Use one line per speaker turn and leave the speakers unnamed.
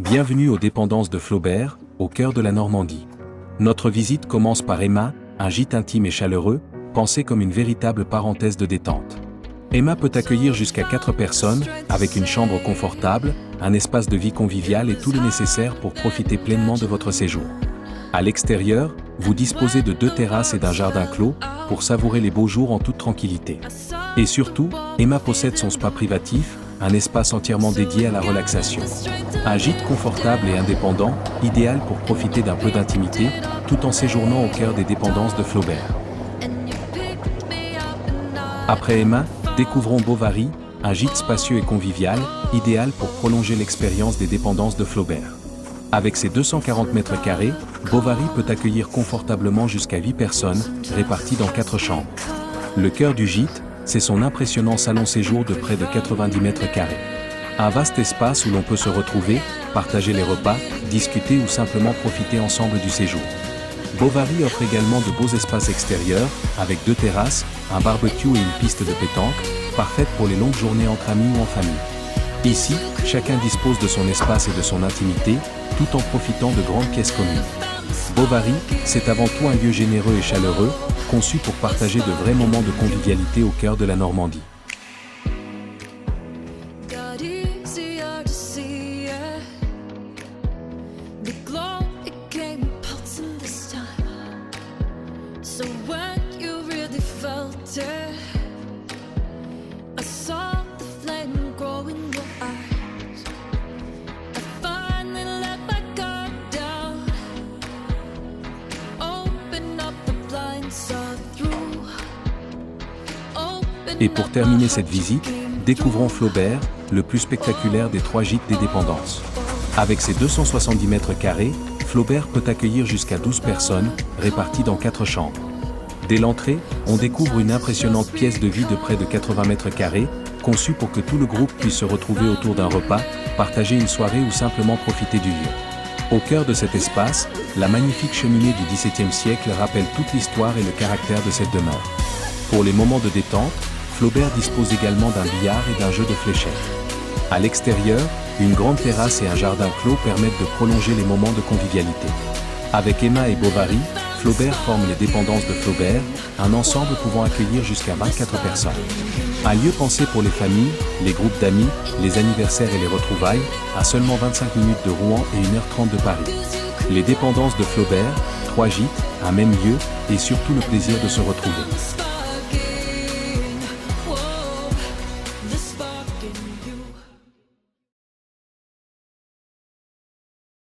Bienvenue aux dépendances de Flaubert, au cœur de la Normandie. Notre visite commence par Emma, un gîte intime et chaleureux, pensé comme une véritable parenthèse de détente. Emma peut accueillir jusqu'à 4 personnes, avec une chambre confortable, un espace de vie convivial et tout le nécessaire pour profiter pleinement de votre séjour. À l'extérieur, vous disposez de 2 terrasses et d'un jardin clos, pour savourer les beaux jours en toute tranquillité. Et surtout, Emma possède son spa privatif, un espace entièrement dédié à la relaxation. Un gîte confortable et indépendant, idéal pour profiter d'un peu d'intimité, tout en séjournant au cœur des dépendances de Flaubert. Après Emma, découvrons Bovary, un gîte spacieux et convivial, idéal pour prolonger l'expérience des dépendances de Flaubert. Avec ses 240 mètres carrés, Bovary peut accueillir confortablement jusqu'à 8 personnes, réparties dans 4 chambres. Le cœur du gîte, c'est son impressionnant salon séjour de près de 90 mètres carrés. Un vaste espace où l'on peut se retrouver, partager les repas, discuter ou simplement profiter ensemble du séjour. Bovary offre également de beaux espaces extérieurs, avec 2 terrasses, un barbecue et une piste de pétanque, parfaite pour les longues journées entre amis ou en famille. Ici, chacun dispose de son espace et de son intimité, tout en profitant de grandes pièces communes. Bovary, c'est avant tout un lieu généreux et chaleureux, conçu pour partager de vrais moments de convivialité au cœur de la Normandie. Et pour terminer cette visite, découvrons Flaubert, le plus spectaculaire des 3 gîtes des dépendances. Avec ses 270 mètres carrés, Flaubert peut accueillir jusqu'à 12 personnes, réparties dans 4 chambres. Dès l'entrée, on découvre une impressionnante pièce de vie de près de 80 mètres carrés, conçue pour que tout le groupe puisse se retrouver autour d'un repas, partager une soirée ou simplement profiter du lieu. Au cœur de cet espace, la magnifique cheminée du XVIIe siècle rappelle toute l'histoire et le caractère de cette demeure. Pour les moments de détente, Flaubert dispose également d'un billard et d'un jeu de fléchettes. À l'extérieur, une grande terrasse et un jardin clos permettent de prolonger les moments de convivialité. Avec Emma et Bovary, Flaubert forme les dépendances de Flaubert, un ensemble pouvant accueillir jusqu'à 24 personnes. Un lieu pensé pour les familles, les groupes d'amis, les anniversaires et les retrouvailles, à seulement 25 minutes de Rouen et 1h30 de Paris. Les dépendances de Flaubert, 3 gîtes, un même lieu, et surtout le plaisir de se retrouver.